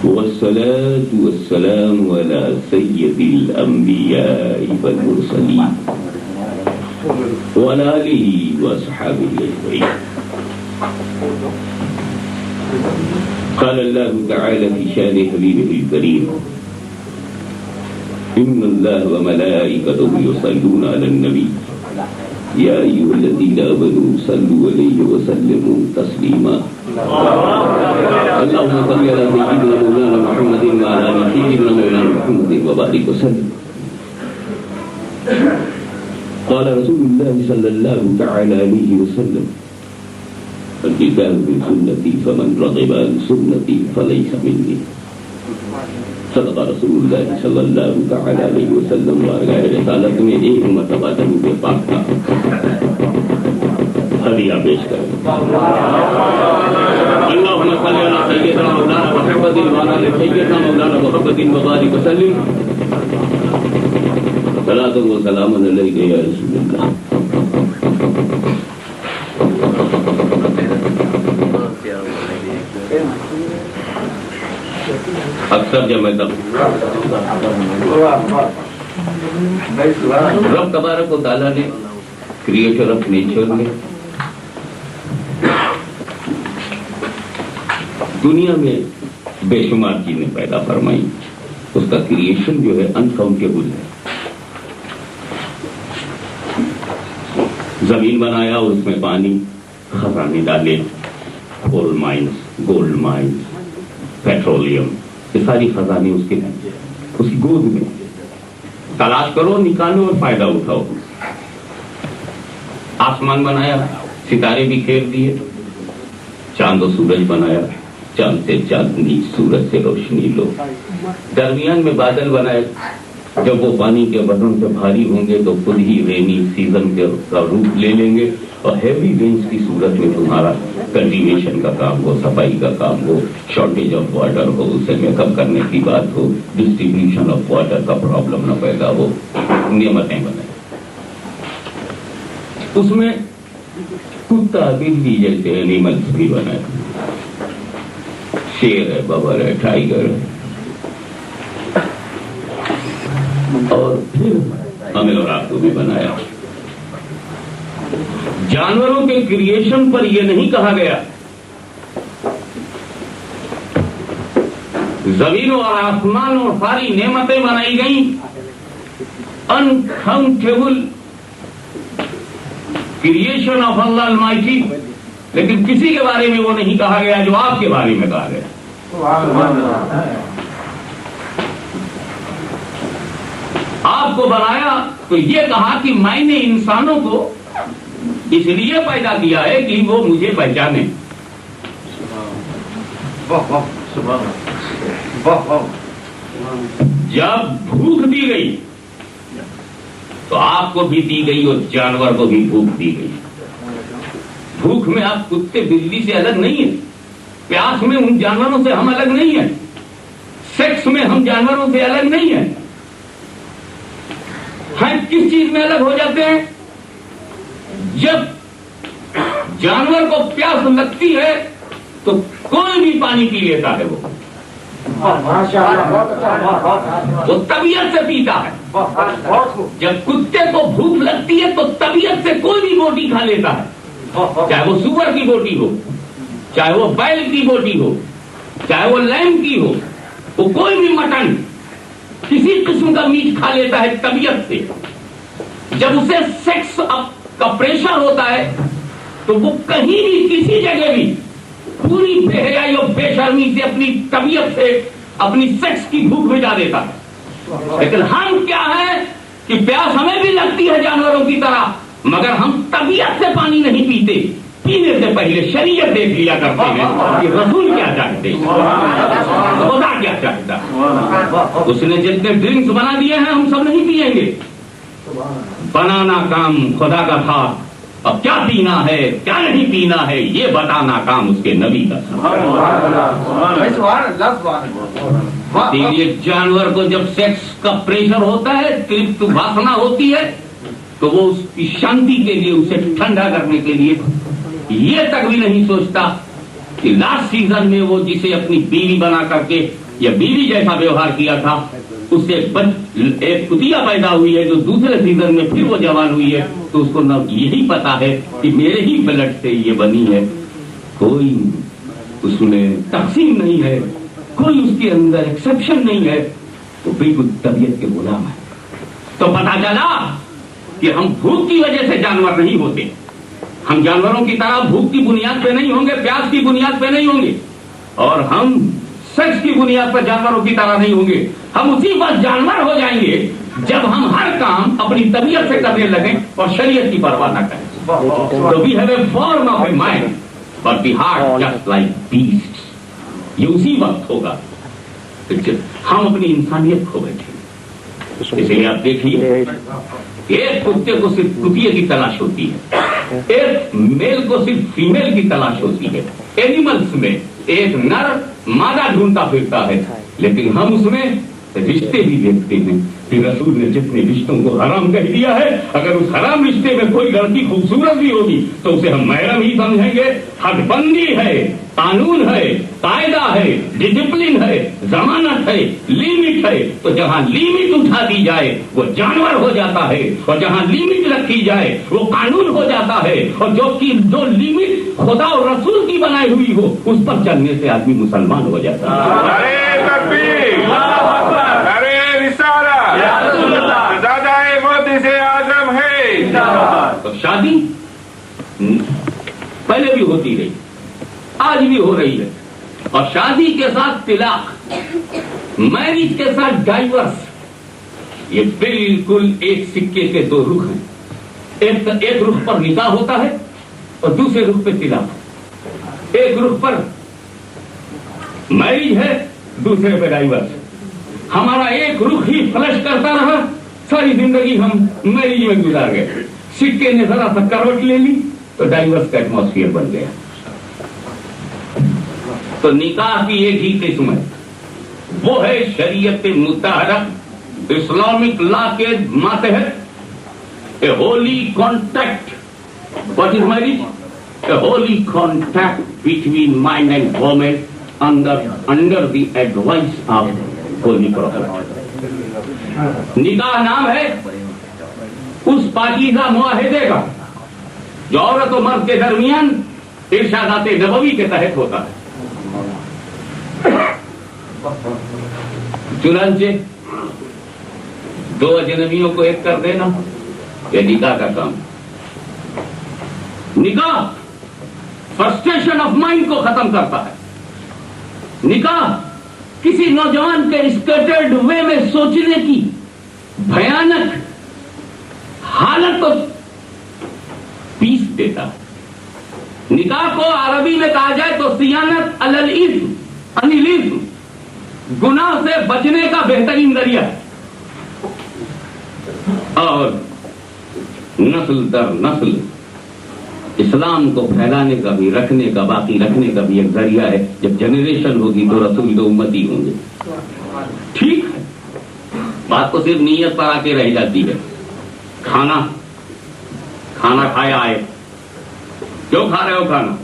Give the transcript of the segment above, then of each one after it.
والصلاة والسلام على سيد الأنبياء والمرسلين وعلى آله وأصحابه أجمعين. قال الله تعالى في شأن حبيبه الكريم: إن الله وملائكته يصلون على النبي يا أيها الذين آمنوا صلوا عليه وسلموا تسليما. اللهم صل على سيدنا مولانا محمد وعلى آل سيدنا مولانا محمد وبارك وسلم. قال رسول الله صلى الله تعالى عليه وسلم: الكتاب من سنتي فمن رغب عن سنتي فليس مني. صدق رسول اللہ صلی اللہ تعالی علیہ وسلم. وارگاہ رسالت میں ایک مرتبہ درود پاک کا ہدیہ پیش کریں. اللہم صل علی سیدنا مولانا محمد وعلی آل سیدنا مولانا محمد وبارک وسلم. صلاۃ و سلام علیک یا رسول اللہ. اکثر جب میں رب تبارک و تعالیٰ نے کریٹر آف نیچر نے دنیا میں بے شمار چیزیں پیدا فرمائی. اس کا کریشن جو ہے انکاؤنٹیبل ہے. زمین بنایا اور اس میں پانی خزانے ڈالے. کول مائنس، گولڈ مائنس، پیٹرولیم، یہ ساری خزانے اس کے ہیں، اس کی گود میں. تلاش کرو، نکالو اور فائدہ اٹھاؤ. آسمان بنایا، ستارے بھی کھیر دیے. چاند و سورج بنایا، چاند سے چاندنی، سورج سے روشنی لو. درمیان میں بادل بنائے، جب وہ پانی کے وزن سے بھاری ہوں گے تو خود ہی رینی سیزن کا روپ لے لیں گے اور ہیوی رینز کی صورت میں تمہارا کلٹیویشن کا کام ہو، صفائی کا کام ہو، شارٹیج آف واٹر ہو، اسے میک اپ کرنے کی بات ہو، ڈسٹریبیوشن آف واٹر کا پرابلم نہ پیدا ہو. نعمتیں بنائیں. اس میں کتا بلی جیسے اینیملس بھی بنائے. شیر ہے، ببر ہے، ٹائیگر ہے. اور پھر ہمیں اور آپ کو بھی بنایا. جانوروں کے کریشن پر یہ نہیں کہا گیا زمین اور آسمان اور ساری نعمتیں بنائی گئیں uncountable creation of Allah almighty, لیکن کسی کے بارے میں وہ نہیں کہا گیا جو آپ کے بارے میں کہا گیا. آپ کو بنایا تو یہ کہا کہ میں نے انسانوں کو اس لیے پیدا کیا ہے کہ وہ مجھے پہچانے. جب بھوک دی گئی تو آپ کو بھی دی گئی اور جانور کو بھی بھوک دی گئی. بھوک میں آپ کتے بلی سے الگ نہیں ہیں. پیاس میں ان جانوروں سے ہم الگ نہیں ہیں. سیکس میں ہم جانوروں سے الگ نہیں ہیں. ہم کس چیز میں الگ ہو جاتے ہیں؟ جب جانور کو پیاس لگتی ہے تو کوئی بھی پانی پی لیتا ہے. وہ طبیعت سے پیتا ہے. جب کتے کو بھوک لگتی ہے تو طبیعت سے کوئی بھی بوٹی کھا لیتا ہے، چاہے وہ سور کی بوٹی ہو، چاہے وہ بیل کی بوٹی ہو، چاہے وہ لیم کی ہو. وہ کوئی بھی مٹن، کسی قسم کا میٹ کھا لیتا ہے طبیعت سے. جب اسے سیکس کا پریشر ہوتا ہے تو وہ کہیں بھی کسی جگہ بھی پوری بے حیائی اور بے شرمی سے اپنی طبیعت سے اپنی سیکس کی بھوک مٹا دیتا ہے. لیکن ہم کیا ہے کہ پیاس ہمیں بھی لگتی ہے جانوروں کی طرح، مگر ہم طبیعت سے پانی نہیں پیتے. پینے سے پہلے شریعت دیکھ لیا کرتے ہیں کہ رسول کیا چاہتے ہیں، خدا کیا چاہتا ہے. اس نے جتنے ڈرنکس بنا دیے ہیں ہم سب نہیں پیئیں گے. بنانا کام خدا کا تھا، اب کیا پینا ہے کیا نہیں پینا ہے یہ بتانا کام اس کے نبی کا تھا. یہ جانور کو جب سیکس کا پریشر ہوتا ہے، ترپت واسنا ہوتی ہے، تو وہ اس کی شانتی کے لیے، اسے ٹھنڈا کرنے کے لیے یہ تک بھی نہیں سوچتا کہ لاسٹ سیزن میں وہ جسے اپنی بیوی بنا کر کے या बीवी जैसा व्यवहार किया था, उससे एक कुतिया पैदा हुई है जो दूसरे सीजन में फिर वो जवान हुई है, तो उसको न यही पता है कि मेरे ही ब्लड से ये बनी है, कोई उसमें तकसीम नहीं है, कोई उसके अंदर एक्सेप्शन नहीं है, तो बिल्कुल तबीयत के गुलाम है। तो पता चला कि हम भूख की वजह से जानवर नहीं होते, हम जानवरों की तरह भूख की बुनियाद पे नहीं होंगे, प्यास की बुनियाद पे नहीं होंगे, और हम सेक्स की बुनियाद पर जानवरों की तरह नहीं होंगे। हम उसी वक्त जानवर हो जाएंगे जब हम हर काम अपनी तबीयत से करने लगें और शरीयत की परवाह न करें। तो we have a form of a mind but the heart just like beast. ये उसी वक्त होगा हम अपनी इंसानियत खो बैठे। इसलिए आप देखिए, एक कुत्ते को सिर्फ कुतिये की तलाश होती है, एक मेल को सिर्फ फीमेल की तलाश होती है। एनिमल्स में एक नर मादा ढूंढता फिरता है, लेकिन हम उसमें रिश्ते भी देखते हैं कि रसूल ने जितने रिश्तों को हराम कह दिया है, अगर उस हराम रिश्ते में कोई लड़की खूबसूरत भी होगी तो उसे हम महरम ही समझेंगे। हदबंदी है, कानून है, कायदा है, डिसिप्लिन है, जमानत है, लिमिट है। तो जहां लिमिट उठा दी जाए वो जानवर हो जाता है, और जहां लिमिट रखी जाए वो कानून हो जाता है, और जो लिमिट खुदा और रसूल की बनाई हुई हो उस पर चलने से आदमी मुसलमान हो जाता है। से आजम है। तो शादी पहले भी होती रही, आज भी हो रही है, और शादी के साथ तिलाक, मैरिज के साथ डाइवर्स, ये बिल्कुल एक सिक्के के दो रुख हैं। एक रुख पर निकाह होता है और दूसरे रुख पे तिलाक। एक रुख पर मैरिज है, दूसरे पे डाइवर्स। हमारा एक रुख ही फ्लश करता रहा, सारी जिंदगी हम मैरिज में गुजार गए। सिक्के ने जरा सा करवट ले ली तो डाइवर्स का एटमॉस्फेयर बन गया। तो निकाह की एक ही किस्म है, वो है शरीयत मुतहरा, इस्लामिक लॉ के मातहत a holy contact. What is marriage? A holy contact between man and woman under the advice of holy prophet. निकाह नाम है उस पाकीज़ा मुआहिदे का जो औरत और मर्द के दरमियान इरशादात नबवी के तहत होता है। चुनांचे दो अजनबियों को एक कर देना, यह निकाह का काम। निकाह फ्रस्ट्रेशन ऑफ माइंड को खत्म करता है। निकाह किसी नौजवान के स्कैटर्ड वे में सोचने की भयानक हालत को पीस देता है। निकाह को अरबी में कहा जाए तो सियानत अलल इस्म, अनिल इस्म, गुनाह से बचने का बेहतरीन जरिया है, और नस्ल दर नस्ल इस्लाम को फैलाने का भी, रखने का, बाकी रखने का भी एक जरिया है। जब जनरेशन होगी तो रसूल दो उम्मती होंगे। ठीक है, बात तो सिर्फ नीयत पर आके रह जाती है। खाना खाया है, क्यों खा रहे हो खाना?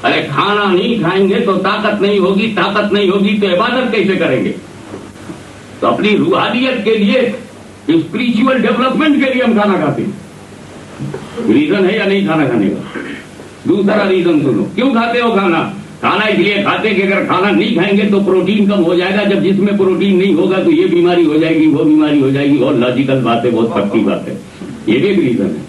अरे खाना नहीं खाएंगे तो ताकत नहीं होगी, ताकत नहीं होगी तो इबादत कैसे करेंगे? तो अपनी रूहानियत के लिए, स्पिरिचुअल डेवलपमेंट के लिए हम खाना खाते हैं। रीजन है या नहीं खाना खाने का? दूसरा रीजन सुनो, क्यों खाते हो खाना? खाना इसलिए खाते कि अगर खाना नहीं खाएंगे तो प्रोटीन कम हो जाएगा, जब जिसमें प्रोटीन नहीं होगा तो ये बीमारी हो जाएगी, वो बीमारी हो जाएगी। और लॉजिकल बात है, बहुत पक्की बात है, ये भी एक रीजन है।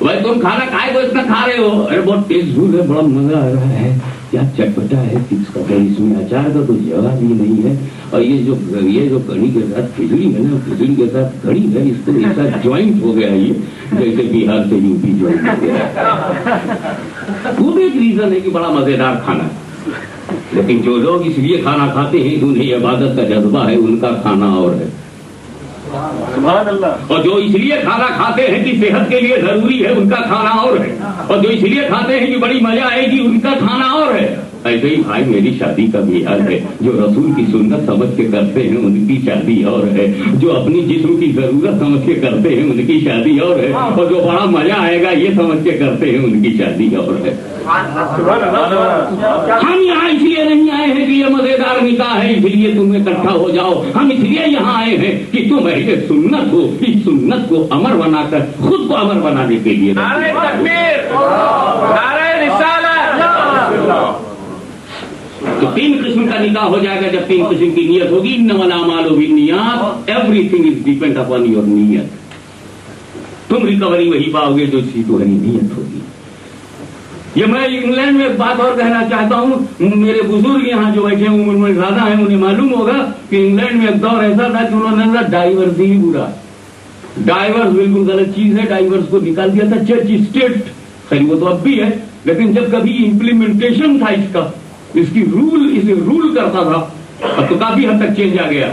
भाई तुम खाना खाए तो इतना खा रहे हो, अरे बहुत टेस्टफुल है, बड़ा मजा आ रहा है, क्या चटपटा है, किसका है, इसमें अचार का तो जगह भी नहीं है, और ये जो कढ़ी के साथ खिचड़ी है ना, खिचड़ी के साथ कढ़ी है, इसको ऐसा ज्वाइंट हो गया ये, जैसे बिहार से यूपी ज्वाइंट हो गया। वो भी एक रीजन है कि बड़ा मजेदार खाना है। लेकिन जो लोग इसलिए खाना खाते हैं, उन्हें इबादत का जज्बा है, उनका खाना और है। सुभान अल्लाह। और जो इसलिए खाना खाते हैं कि सेहत के लिए जरूरी है, उनका खाना और है। और जो इसलिए खाते हैं कि बड़ी मजा आएगी, उनका खाना और है। ऐसे ही भाई मेरी शादी का भी हाल है। जो रसूल की सुन्नत समझ के करते हैं उनकी शादी और है, जो अपनी जिस्म की जरूरत समझ के करते हैं उनकी शादी और है, और जो बड़ा मजा आएगा ये समझ के करते हैं उनकी शादी और है। हम यहाँ इसलिए नहीं आए हैं कि ये मजेदार निकाह है इसलिए तुम इकट्ठा हो जाओ, हम इसलिए यहाँ आए हैं कि तुम अहले सुन्नत हो, इस सुन्नत को अमर बनाकर खुद को अमर बनाने के लिए। नारे तकबीर, नारे रिसालत। तो 3 किस्म का निकाह हो जाएगा जब 3 किस्म की नियत होगी। इन्नमल अमालु बिन्नियात, everything is depend upon your नियत। तुम रिकवरी वही पाओगे जो इसकी तुम्हारी नियत होगी। ये मैं इंग्लैंड में एक बात और कहना चाहता हूँ, मेरे बुजुर्ग यहाँ जो बैठे उम्र में ज्यादा है उन्हें मालूम होगा कि इंग्लैंड में एक दौर ऐसा था कि उन्होंने डाइवर्स ही बुरा, डाइवर्स बिल्कुल गलत चीज है, डाइवर्स को निकाल दिया था चर्च स्टेट। खैर वो तो अब भी है, लेकिन जब कभी इम्प्लीमेंटेशन था इसका, इसकी रूल इसे रूल करता था, अब तो काफी हद तक चेंज आ गया,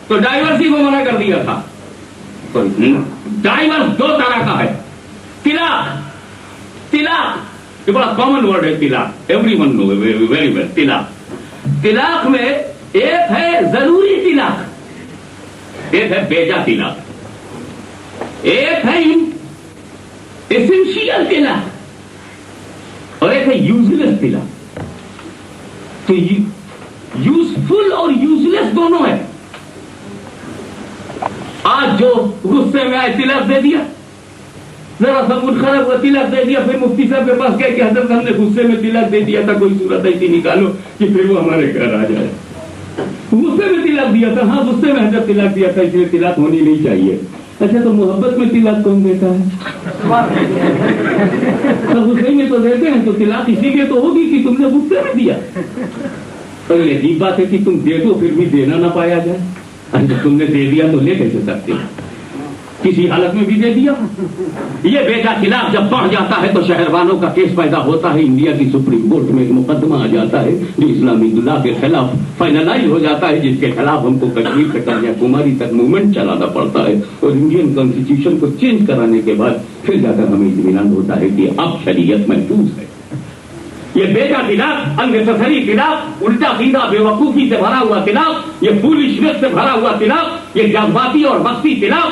तो डाइवर्स ही को मना कर दिया था। तो डाइवर्स 2 तरह का है। तिलाक, तिलाक ये बड़ा कॉमन वर्ड है Tilak, everyone know very well. Tilak, Tilak में एक है जरूरी तिलाक, एक है बेजा तिलाक, एक है एसेंशियल तिलाक और एक है यूजलेस तिलाक। तो यूजफुल और यूजलेस दोनों है। आज जो गुस्से में आए तिलाक दे दिया, जरा सा मूड खराब हुआ तिलक दे दिया, फिर मुफ्ती साहब के पास गए कि हजरत हमने गुस्से में तिलक दे दिया था, कोई सूरत ऐसी निकालो कि फिर वो हमारे घर आ जाए। गुस्से में तिलक दिया था, हाँ गुस्से में हजरत तिलक दिया था इसलिए तिलक होनी नहीं चाहिए। अच्छा तो मोहब्बत में तिलक कौन देता है? तो गुस्से में तो देते हैं, तो तिलक इसीलिए तो होगी कि तुमने गुस्से में दिया। तो ये अजीब बात है कि तुम दे दो फिर भी देना ना पाया जाए। अरे तुमने दे दिया तो ले कैसे सकते हो? किसी हालत में भी दे दिया। ये बेटा खिलाफ जब बढ़ जाता है तो शहरवानों का केस पैदा होता है। इंडिया की सुप्रीम कोर्ट में एक मुकदमा आ जाता है जो इस्लामी दुल्हा के खिलाफ फाइनलाइज हो जाता है, जिसके खिलाफ हमको कश्मीर से कन्याकुमारी तक मूवमेंट चलाना पड़ता है और इंडियन कॉन्स्टिट्यूशन को चेंज कराने के बाद फिर जाकर हमें इत्मीनान होता है कि अब शरीयत महफूज है। ये बेटा खिलाफ, अननेसेसरी खिलाफ, उल्टा सीधा बेवकूफी से भरा हुआ खिलाफ, ये फूलिशनेस से भरा हुआ खिलाफ, ये जज्बाती और मस्ती खिलाफ,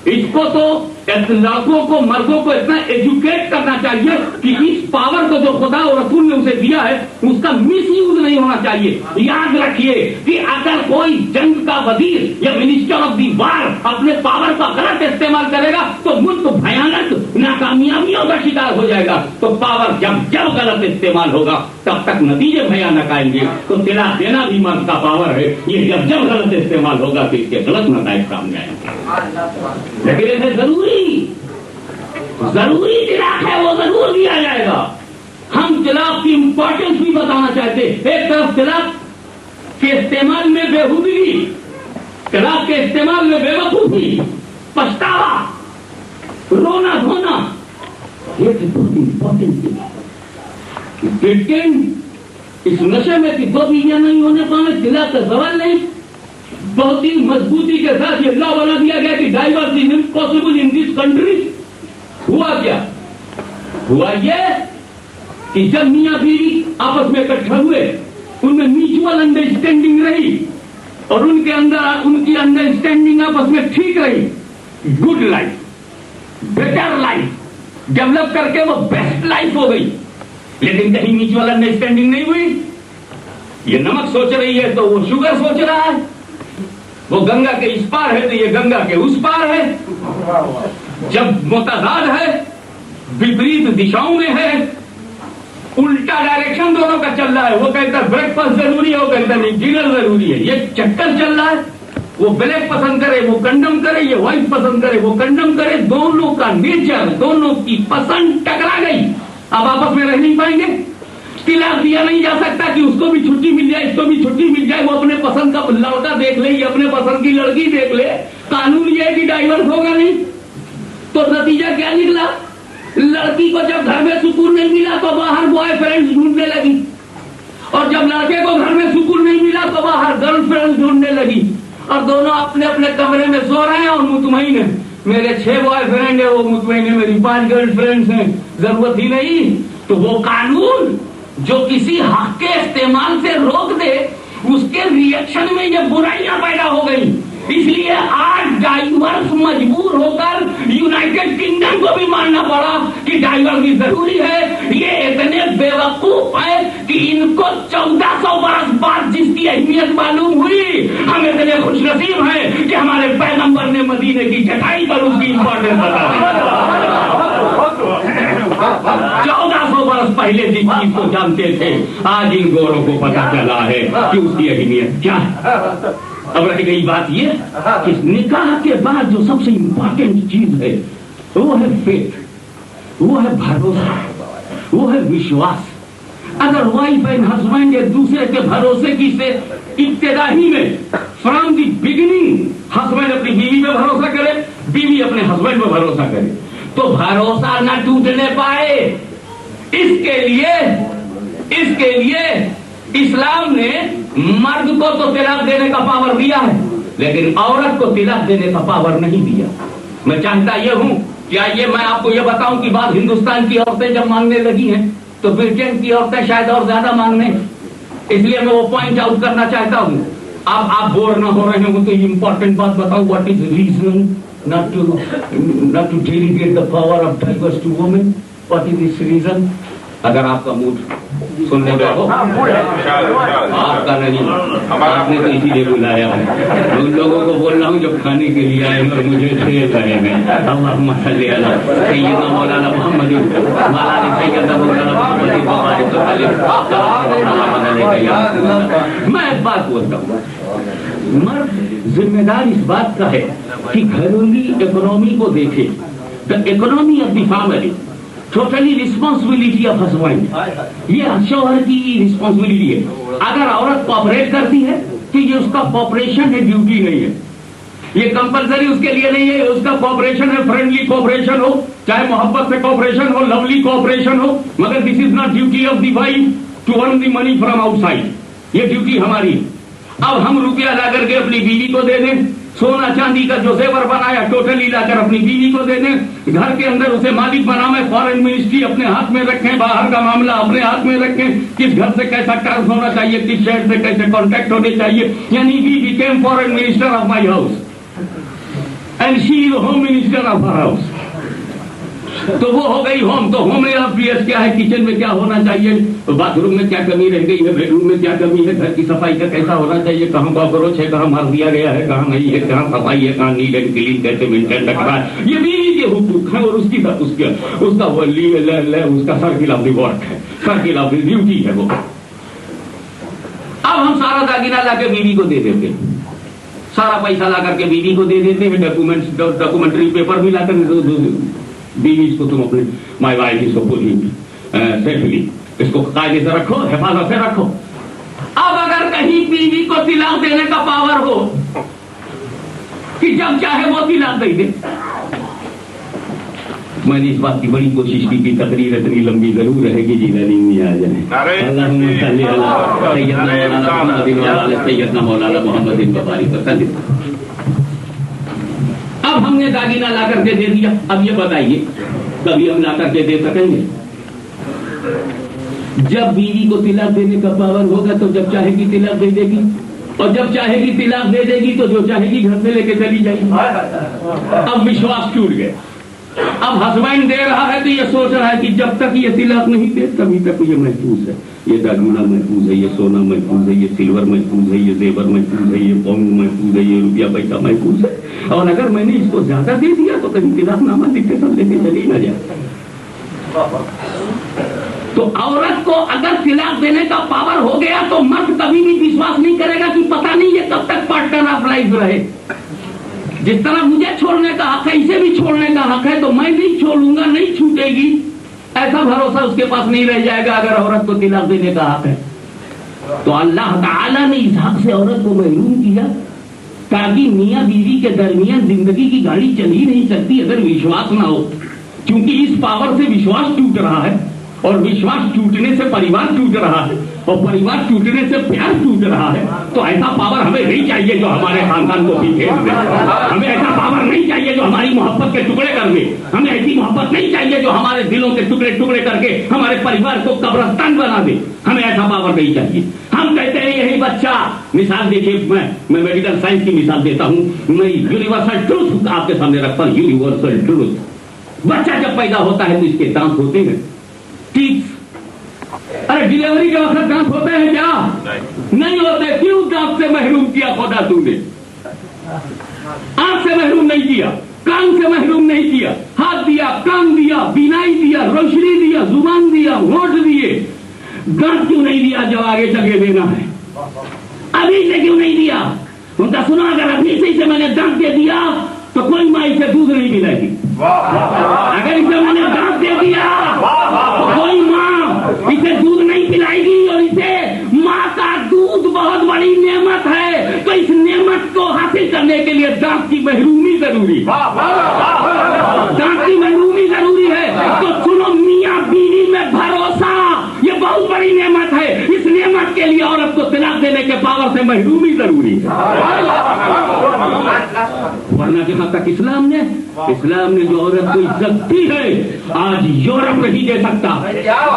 इसको तो लड़कों को मर्दों को इतना एजुकेट करना चाहिए कि इस पावर को जो खुदा और रसूल ने उसे दिया है उसका मिस यूज नहीं होना चाहिए। याद रखिए कि अगर कोई जंग का वजीर या मिनिस्टर ऑफ दी वार अपने पावर का गलत इस्तेमाल करेगा तो मुल्क भयानक नाकामयाबियों का शिकार हो जाएगा। तो पावर जब जब गलत इस्तेमाल होगा तब तक नतीजे भयानक आएंगे। तो तिलाक देना भी मर्द का पावर है, ये जब जब गलत इस्तेमाल होगा तो इसके गलत नतीजे सामने आएंगे। लेकिन इसे जरूरी तिलाक है, वो जरूर दिया जाएगा। हम तिलाक की इंपॉर्टेंस भी बताना चाहते हैं। एक तरफ तिलाक के इस्तेमाल में बेहूदगी, तिलाक के इस्तेमाल में बेवकूफी, पछतावा, रोना धोना, ये बहुत इंपॉर्टेंट है। इस नशे में कि 2 बीवियां नहीं होने पाए, तिलाक का सवाल नहीं। बहुत ही मजबूती के साथ ये लॉ बना दिया गया कि diverse is impossible in this country. हुआ क्या? हुआ ये कि जब मियां बीवी आपस में इकट्ठा हुए, उनमें म्यूचुअल अंडरस्टैंडिंग रही और उनके अंदर उनकी अंडरस्टैंडिंग आपस में ठीक रही, good life, better life develop करके वो बेस्ट लाइफ हो गई। लेकिन कहीं म्यूचुअल अंडरस्टैंडिंग नहीं हुई। ये नमक सोच रही है तो वो शुगर सोच रहा है, वो गंगा के इस पार है तो ये गंगा के उस पार है। जब मुतजाद है, विपरीत दिशाओं में है, उल्टा डायरेक्शन दोनों का चल रहा है। वो कहता है ब्रेकफास्ट जरूरी है, वो कहता है नहीं डिनर जरूरी है। ये चक्कर चल रहा है। वो ब्लैक पसंद करे वो कंडम करे, ये व्हाइट पसंद करे वो कंडम करे। दोनों का नेचर, दोनों की पसंद टकरा गई। अब आपस में रह नहीं पाएंगे। तिलाक दिया नहीं जा सकता कि उसको भी छुट्टी मिल जाए, इसको भी छुट्टी मिल जाए, वो अपने पसंद का लड़का देख ले, ये अपने पसंद की लड़की देख ले। कानून ये है कि डाइवर्स होगा नहीं। तो नतीजा क्या निकला? लड़की को जब घर में सुकून नहीं मिला तो बाहर बॉयफ्रेंड ढूंढने लगी, और जब लड़के को घर में सुकून नहीं मिला तो बाहर गर्लफ्रेंड ढूंढने लगी। और दोनों अपने अपने कमरे में सो रहे हैं और मुतमईन है, मेरे 6 बॉयफ्रेंड है, वो मुतमईन है मेरी 5 गर्लफ्रेंड्स हैं, जरूरत ही नहीं। तो वो कानून جو کسی حق کے استعمال سے روک دے اس کے ریئیکشن میں یہ برائیاں پیدا ہو گئی. اس لیے آج ڈائیورس مجبور ہو کر یونائٹڈ کنگڈم کو بھی ماننا پڑا کہ ڈائیورس بھی ضروری ہے. یہ اتنے بیوقوف ہے کہ ان کو 1400 برس بعد جس کی اہمیت معلوم ہوئی, ہم اتنے خوش نصیب ہیں کہ ہمارے پیغمبر نے مدینے کی چٹائی پر اس کی امپورٹنس بتا دی. 1400 برس پہلے جس چیز کو جانتے تھے آج ان گوروں کو پتا چلا ہے کہ اس کی اہمیت کیا ہے. اب رہ گئی بات یہ کہ نکاح کے بعد جو سب سے امپورٹنٹ چیز ہے وہ ہے فیتھ, وہ ہے بھروسہ, وہ ہے وشواس. اگر وائف اینڈ ہسبینڈ ایک دوسرے کے بھروسے کی سے ابتدا ہی میں فرام دی بگننگ ہسبینڈ اپنی بیوی پہ بھروسہ کرے, بیوی اپنے ہسبینڈ پہ بھروسہ کرے, تو بھروسہ نہ ٹوٹنے پائے. اس کے لیے اسلام نے مرد کو تو طلاق دینے کا پاور دیا ہے لیکن عورت کو طلاق دینے کا پاور نہیں دیا. میں چاہتا یہ ہوں کیا یہ میں آپ کو یہ بتاؤں کہ بعض ہندوستان کی عورتیں جب مانگنے لگی ہیں تو برٹن کی عورتیں شاید اور زیادہ مانگنے, اس لیے میں وہ پوائنٹ آؤٹ کرنا چاہتا ہوں. اب آپ بور نہ ہو رہے ہوں تو یہ امپورٹنٹ بات بتاؤ, what is reason not to delegate the power of divorce to women? What is this reason? اگر آپ کا موڈ سننے کا ہو, آپ کا نہیں, آپ نے تو اسی لیے بلایا ہے. ان لوگوں کو بول رہا ہوں جو کھانے کے لیے آئے اور مجھے ٹھیک کرے گا. اللہم صلی علی سیدنا مولانا محمد مولانا سیدنا مولانا محمد وبارک وسلم. میں ایک بات بولتا ہوں, مرد ذمہ دار اس بات کا ہے کہ گھریلو اکنامی کو دیکھے. The economy of the family totally responsibility of husband, یہ شوہر کی ریسپانسبلٹی ہے. اگر عورت کوآپریٹ کرتی ہے تو یہ اس کا کوآپریشن ہے, ڈیوٹی نہیں ہے. یہ کمپلسری اس کے لیے نہیں ہے, اس کا کوآپریشن ہے. فرینڈلی کوآپریشن ہو, چاہے محبت سے کوآپریشن ہو, لولی کوآپریشن ہو, مگر this is not duty of the wife to earn the money from outside. یہ ڈیوٹی ہماری. اب ہم روپیہ لا کر کے اپنی بیوی کو دے دیں, سونا چاندی کا جو زیور بنایا ٹوٹلی لا کر اپنی بیوی کو دے دیں, گھر کے اندر اسے مالک بنائیں, فارن منسٹری اپنے ہاتھ میں رکھیں, باہر کا معاملہ اپنے ہاتھ میں رکھیں, کس گھر سے کیسا ٹرانس ہونا چاہیے, کس شہر سے کیسے کانٹیکٹ ہونے چاہیے. یعنی we became foreign minister of my house and she is home minister of her house. تو وہ ہو گئی ہوم. تو ہوم افیئرس کیا ہے, کچن میں کیا ہونا چاہیے, باتھ روم میں کیا کمی رہ گئی ہے, بیڈ روم میں کیا کمی ہے, گھر کی صفائی کا کیسا ہونا چاہیے, کہاں کاکروچ ہے, کہاں مار دیا گیا ہے, کہاں نہیں ہے, کہاں صفائی ہے, کہاں نیٹ اینڈ کلین کیسے مینٹین رکھنا ہے. یہ بیوی کے حقوق ہیں اور اس کا سرکل آف دی ورک ہے, سرکل آف دی ڈیوٹی ہے وہ. اب ہم سارا داگینہ لا کے بیوی کو دے دیتے ہیں, سارا پیسہ لا کر کے بیوی کو دے دیتے ہیں, ڈاکومنٹری پیپر بھی لا کر بیوی اس کو تم اپنے مائی وائف اس کو بولی سیفلی اس کو قاعدے سے رکھو, حفاظت سے رکھو. اب اگر کہیں بیوی کو طلاق دینے کا پاور ہو کہ جب چاہے وہ طلاق دے دے. میں نے اس بات کی بڑی کوشش کی کہ تقریر اتنی لمبی ضرور رہے گی جی رننگ میں آ جائے. اللہم صلی علی سیدنا مولانا محمد وعلی سیدنا مولانا محمد وبارک وسلم. اب ہم نے داگینہ لا کر کے دے دیا. اب یہ بتائیے کبھی ہم لا کر کے دے سکیں گے؟ جب بیوی کو طلاق دینے کا پاور ہوگا تو جب چاہے گی طلاق دے دے گی, اور جب چاہے گی طلاق دے دے گی تو جو چاہے گی گھر سے لے کے چلی جائے گی. اب وشواس ٹوٹ گیا. اب ہسبینڈ دے رہا ہے تو یہ سوچ رہا ہے کہ جب تک یہ طلاق نہیں دے تبھی تک یہ محفوظ ہے, یہ داگینہ محفوظ ہے, یہ سونا محفوظ ہے, یہ سلور محفوظ ہے, یہ زیور محفوظ ہے, یہ پاؤنڈ محفوظ ہے, یہ روپیہ پیسہ محفوظ ہے. اور اگر میں نے اس کو زیادہ دے دیا تو کہیں طلاق نامہ لکھ کے سب لے کے چلی نہ جائے. تو عورت کو اگر طلاق دینے کا پاور ہو گیا تو مرد کبھی بھی وشواس نہیں کرے گا کہ پتہ نہیں یہ کب تک پارٹنر آف لائف رہے. جس طرح مجھے چھوڑنے کا حق ہے اسے بھی چھوڑنے کا حق ہے, تو میں نہیں چھوڑوں گا, نہیں چھوٹے گی, ایسا بھروسہ اس کے پاس نہیں رہ جائے گا اگر عورت کو طلاق دینے کا حق ہے. تو اللہ تعالیٰ نے اس حق سے عورت کو محروم کیا تاکہ میاں بیوی کے درمیان زندگی کی گاڑی چل ہی نہیں سکتی اگر وشواس نہ ہو. کیونکہ اس پاور سے وشواس ٹوٹ رہا ہے اور وشواس ٹوٹنے سے پریوار ٹوٹ رہا ہے. और परिवार टूटने से प्यार टूट रहा है, तो ऐसा पावर हमें नहीं चाहिए जो हमारे खानदान को बिखेर दे। हमें ऐसा पावर नहीं चाहिए जो हमारी मोहब्बत के टुकड़े कर दे। हमें ऐसी मोहब्बत नहीं चाहिए जो हमारे दिलों के टुकड़े टुकड़े करके हमारे परिवार को कब्रिस्तान बना दे। हमें ऐसा पावर नहीं चाहिए। हम कहते हैं यही बच्चा, मिसाल देखिए, मैं मेडिकल साइंस की मिसाल देता हूँ, मैं यूनिवर्सल ट्रूथ आपके सामने रखता हूँ। यूनिवर्सल ट्रूथ, बच्चा जब पैदा होता है तो इसके दांत होते हैं, टीथ। अरे डिलीवरी के वक्त दांत होते हैं क्या? नहीं होते। क्यों? दांत से महरूम किया खुदा तूने। आंख से महरूम नहीं किया, कान से महरूम नहीं किया, हाथ दिया, कान दिया, बीनाई दिया, रोशनी दिया, जुबान दिया, होठ दिए, दांत क्यों नहीं दिया जो आगे चल के देना है? अभी से क्यों नहीं दिया? उनका सुना, अगर अभी से मैंने दांत दे दिया तो कोई माँ इसे दूध नहीं पिलाएगी। अगर इसे मैंने दांत दे दिया तो कोई माँ इसे दूध नहीं पिलाएगी। और इसे माँ का दूध बहुत बड़ी नेमत है, तो इस नेमत को हासिल करने के लिए दांत की महरूमी जरूरी, दांत की महरूमी जरूरी है। तो सुनो, मियाँ बीवी में भरोसा ये बहुत बड़ी नेमत है। इस नेमत के लिए औरत को तलाक देने के पावर से महरूमी जरूरी है। वरना जहां तक इस्लाम ने जो औरत को इज्जत दी है, आज यूरोप नहीं दे सकता।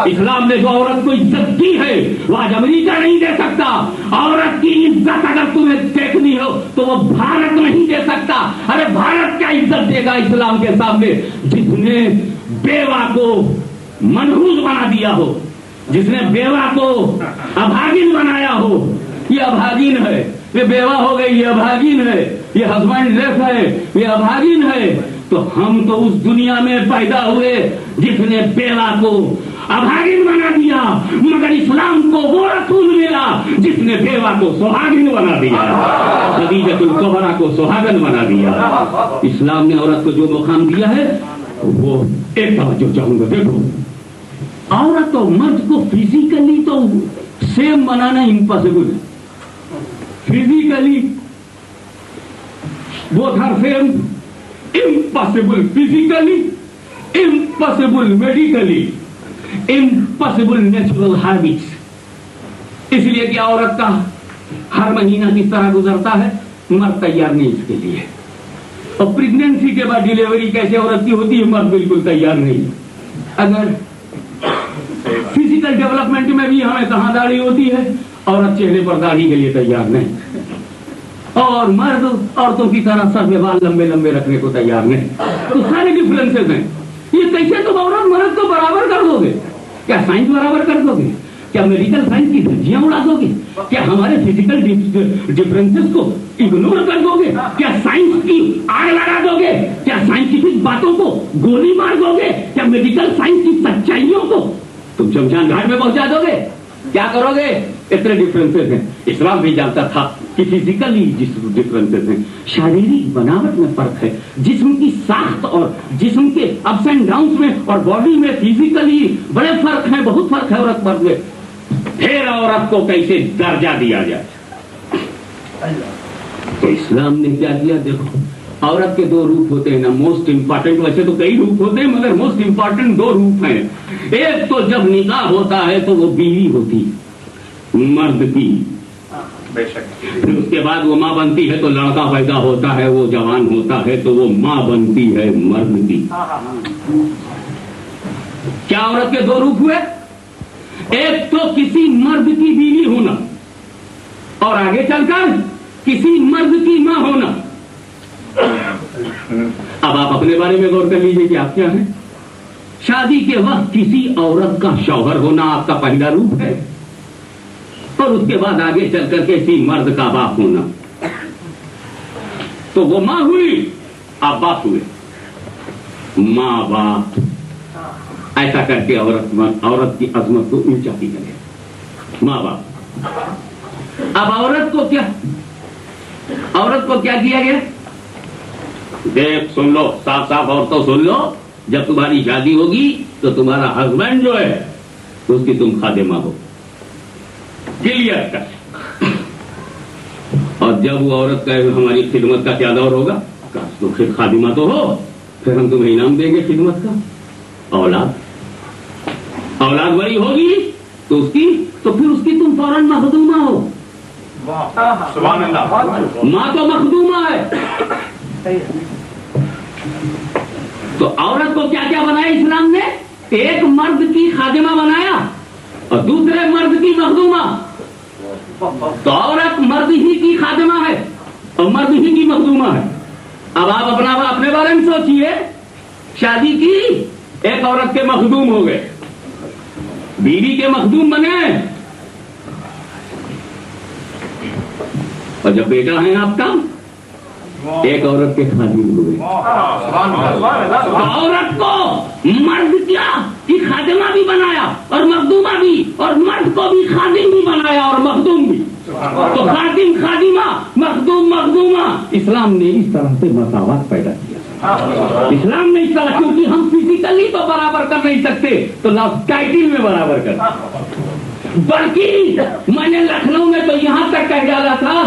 इस्लाम ने जो औरत को इज्जत दी है वो आज अमेरिका नहीं दे सकता। औरत की इज्जत अगर तुम्हें देखनी हो तो वो भारत नहीं दे सकता। अरे भारत क्या इज्जत देगा इस्लाम के सामने, जिसने बेवा को मनहूस बना दिया हो, जिसने बेवा को अभागिन बनाया हो। ये अभागिन है, ये बेवा हो गई, ये अभागिन है, ये हस्बैंड लेस है, ये अभागिन है। तो हम तो उस दुनिया में पैदा हुए जिसने बेवा को अभागिन बना दिया, मगर इस्लाम को वो रसूल मिला जिसने बेवा को सुहागिन बना दिया, खदीजतुल कुबरा को सुहागन बना दिया। इस्लाम ने औरत को जो मुकाम दिया है वो एक तवज्जो चाहूंगा। देखो, औरत और मर्द को फिजिकली तो सेम बनाना इम्पॉसिबल है। Physically both are same, impossible physically, impossible medically, impossible natural habits. इसलिए कि औरत का हर महीना किस तरह गुजरता है, मर्द तैयार नहीं इसके लिए। और प्रेगनेंसी के बाद डिलीवरी कैसे औरत की होती है, मर्द बिल्कुल तैयार नहीं। अगर फिजिकल डेवलपमेंट में भी हमें कहाँ दाढ़ी होती है, औरत चेहरे पर दाढ़ी के लिए तैयार नहीं। और मर्द औरतों की तरह सर में बाल लंबे लंबे रखने को तैयार नहीं। तो सारे डिफरेंसेस हैं। ये कैसे तुम औरत मर्द को बराबर कर दोगे? क्या साइंस बराबर कर दोगे? क्या मेडिकल साइंस की धज्जियां उड़ा दोगे? क्या हमारे फिजिकल डिफरेंसेस को इग्नोर कर दोगे? क्या साइंस की आग लगा दोगे? क्या साइंटिफिक बातों को गोली मार दोगे? क्या मेडिकल साइंस की सच्चाइयों को तुम शमशान घाट में पहुंचा दोगे? क्या करोगे? इतने डिफरेंसेस हैं। इस्लाम भी जानता था कि फिजिकली डिफरेंसेस हैं, शारीरिक बनावट में फर्क है, जिस्म की साख्त और जिस्म के अप्स एंड डाउन्स में और बॉडी में फिजिकली बड़े फर्क हैं, बहुत फर्क है औरत मर्द में। फिर औरत को कैसे दर्जा दिया जाए? तो इस्लाम ने क्या दिया? देखो, औरत के दो रूप होते हैं ना, मोस्ट इंपॉर्टेंट। वैसे तो कई रूप होते हैं मगर मोस्ट इंपॉर्टेंट दो रूप हैं। एक तो जब निकाह होता है तो वो बीवी होती मर्द की, फिर उसके बाद वो माँ बनती है तो लड़का पैदा होता है, वो जवान होता है तो वो माँ बनती है मर्द की। क्या औरत के दो रूप हुए? एक तो किसी मर्द की बीवी होना और आगे चलकर किसी मर्द की माँ होना। अब आप अपने बारे में गौर कर लीजिए कि आप क्या हैं। शादी के वक्त किसी औरत का शौहर होना आपका पहला रूप है, और उसके बाद आगे चलकर किसी मर्द का बाप होना। तो वो माँ हुई, आप बाप हुए। माँ बाप ऐसा करके औरत की अजमत को ऊंचा किया गया, माँ बाप। अब औरत को क्या किया गया? देख, सुन लो, साफ साफ औरतों सुन लो, जब तुम्हारी शादी होगी तो तुम्हारा हस्बैंड जो है उसकी तुम खादिमा हो, क्लियर कर। और जब वो औरत का हमारी खिदमत का क्या दौर होगा, तो फिर खादिमा तो हो, फिर हम तुम्हें इनाम देंगे खिदमत का। औलाद बड़ी होगी تو پھر اس کی تم فوراً مخدومہ ہو. سبحان اللہ. ماں تو مخدومہ ہے. تو عورت کو کیا کیا بنایا اسلام نے؟ ایک مرد کی خادمہ بنایا اور دوسرے مرد کی مخدومہ. تو عورت مرد ہی کی خادمہ ہے اور مرد ہی کی مخدومہ ہے. اب آپ اپنے بارے میں سوچئے, شادی کی, ایک عورت کے مخدوم ہو گئے, بیوی کے مخدوم بنے, اور جب بیٹا ہے آپ کا ایک عورت کے خادم ہو گئے. عورت کو مرد کی خادمہ بھی بنایا اور مخدومہ بھی, اور مرد کو بھی خادم بھی بنایا اور مخدوم بھی. تو خادم خادمہ, مخدوم مخدومہ. اسلام نے اس طرح سے مساوات پیدا کیا. اسلام نے اس طرح, کیونکہ ہم فزیکلی تو برابر کر نہیں سکتے تو ٹائٹل میں برابر کر. بلکہ میں نے لکھنؤ میں تو یہاں تک کہہ ڈالا تھا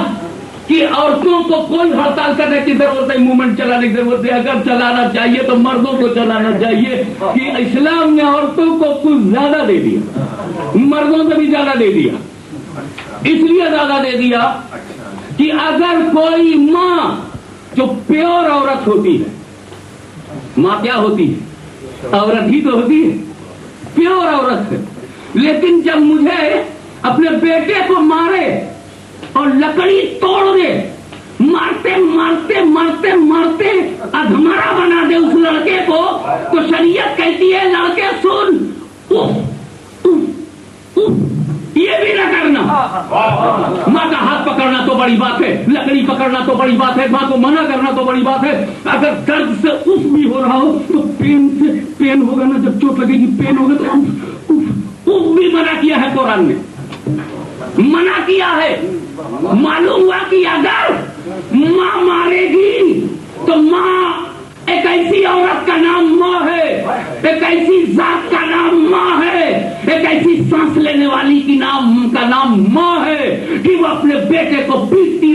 کہ عورتوں کو کوئی ہڑتال کرنے کی ضرورت ہے, موومنٹ چلانے کی ضرورت ہے. اگر چلانا چاہیے تو مردوں کو چلانا چاہیے, کہ اسلام نے عورتوں کو کچھ زیادہ دے دیا, مردوں سے بھی زیادہ دے دیا. اس لیے زیادہ دے دیا کہ اگر کوئی ماں جو پیور عورت ہوتی ہے, ماں کیا ہوتی ہے؟ عورت ہی تو ہوتی ہے, پیور عورت ہے. لیکن جب مجھے اپنے بیٹے کو مارے اور لکڑی توڑ دے, مارتے مارتے مارتے مارتے ادھمرا بنا دے اس لڑکے کو, تو شریعت کہتی ہے لڑکے سن, یہ بھی نہ کرنا. ماں کا ہاتھ پکڑنا تو بڑی بات ہے, لکڑی پکڑنا تو بڑی بات ہے, ماں کو منع کرنا تو بڑی بات ہے. اگر درد سے اف بھی ہو رہا ہو تو پین ہوگا نا, جب چوٹ لگے گی پین ہوگا تو اف بھی منع کیا ہے قرآن نے, منع کیا ہے. معلوم ہوا کہ اگر ماں مارے گی تو ماں, ایک ایسی عورت کا نام ماں ہے, ایک ایسی ذات کا نام ماں ہے, ایک ایسی سانس لینے والی کا نام ماں ہے کہ وہ اپنے بیٹے کو پیٹتی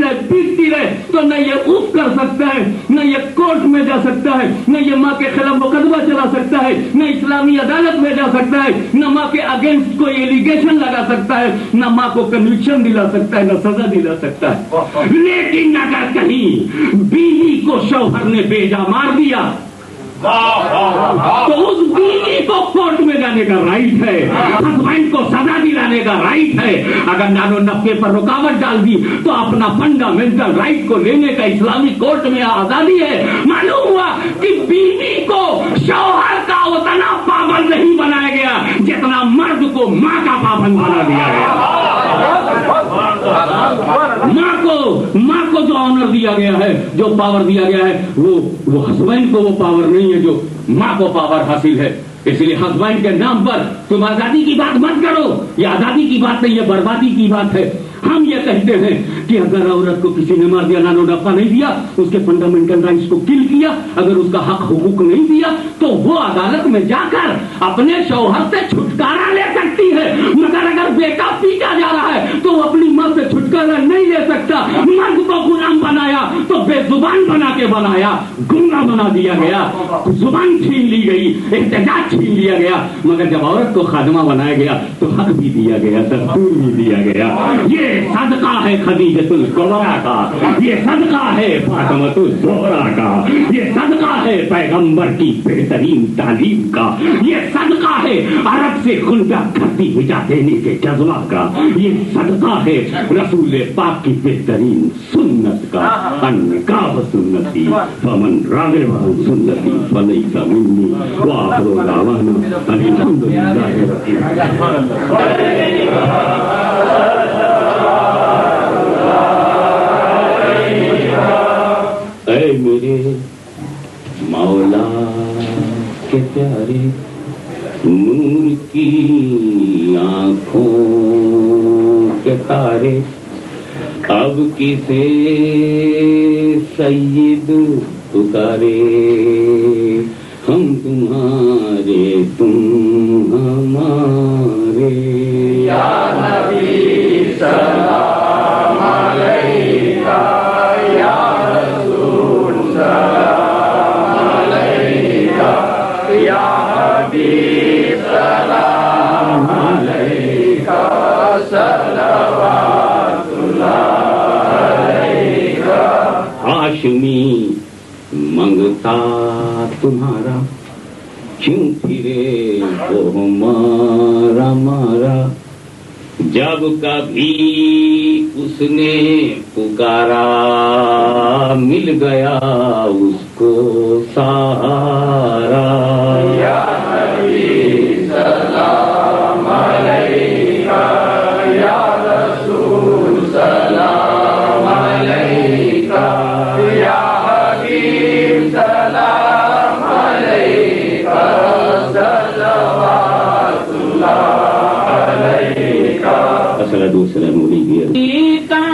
رہے تو نہ یہ اف کر سکتا ہے, نہ یہ کورٹ میں جا سکتا ہے, نہ یہ ماں کے خلاف مقدمہ چلا سکتا ہے, نہ اسلامی عدالت میں جا سکتا ہے, نہ ماں کے اگینسٹ کوئی ایلیگیشن لگا سکتا ہے, نہ ماں کو کنوکشن دلا سکتا ہے, نہ سزا دلا سکتا ہے. لیکن اگر کہیں بیوی کو شوہر نے بیجا مار دیا تو اس بیوی کو کورٹ میں جانے کا رائٹ ہے, ہسبینڈ کو سزا دلانے کا رائٹ ہے. اگر نانو نفے پر رکاوٹ ڈال دی تو اپنا فنڈامنٹل رائٹ کو لینے کا اسلامی کورٹ میں آزادی ہے. معلوم ہوا کہ بیوی کو شوہر کا اتنا پابند نہیں بنایا گیا جتنا مرد کو ماں کا پابند بنا دیا گیا. ماں کو جو آنر دیا گیا ہے, جو پاور دیا گیا ہے, وہ ہسبینڈ کو وہ پاور نہیں ہے جو ماں کو پاور حاصل ہے. اس لیے ہسبینڈ کے نام پر تم آزادی کی بات مت کرو, یہ آزادی کی بات نہیں, یہ بربادی کی بات ہے. ہم یہ کہتے ہیں کہ اگر عورت کو کسی نے مار دیا, نانو نفع نہیں دیا, اس کے فنڈامنٹل رائٹس کو کل کیا, اگر اس کا حق حقوق نہیں دیا, تو وہ عدالت میں جا کر اپنے شوہر سے چھٹکارا لے سکتی ہے. مگر اگر بیٹا پیٹا جا رہا ہے تو وہ اپنی ماں سے چھٹکارا نہیں لے سکتا. مرد کو غلام بنایا تو بے زبان بنا کے بنایا, گنگا بنا دیا گیا, زبان چھین لی گئی, احتجاج چھین لیا گیا. مگر جب عورت کو خادمہ بنایا گیا تو حق بھی دیا گیا, دستور بھی دیا گیا. یہ صدقہ ہے خدیجۃ الکبریٰ کا, یہ صدقہ ہے فاطمۃ الزہرا کا, یہ صدقہ ہے پیغمبر کی بہترین تعلیم کا, یہ صدقہ ہے عرب سے خلجہ کرتی بجا دینے کے جذبہ کا, یہ صدقہ ہے رسول پاک کی بہترین سنت کا. النکاح سنتی فمن راغب عن سنتی فلیس منی وآخر دعوانا الحمد للہ رب العالمین. اے میرے مولا کے پیارے, نور کی آنکھوں کے تارے, اب کسے سید پکارے, ہم تمہارے تم ہمارے. یا نبی سلام علیکہ, یا رسول سلام علیکہ, یا حبیب سلام علیکہ. چشمی منگتا تمہارا، کیوں پھرے وہ ہمارا مارا، جب کبھی اس نے پکارا مل گیا اس کو سہارا۔ یا نبی سلام علیکہ، یا رسول سلام علیکہ، یا حبیب سلام علیکہ، صلوات اللہ علیکہ، الصلاۃ والسلام علیکہ۔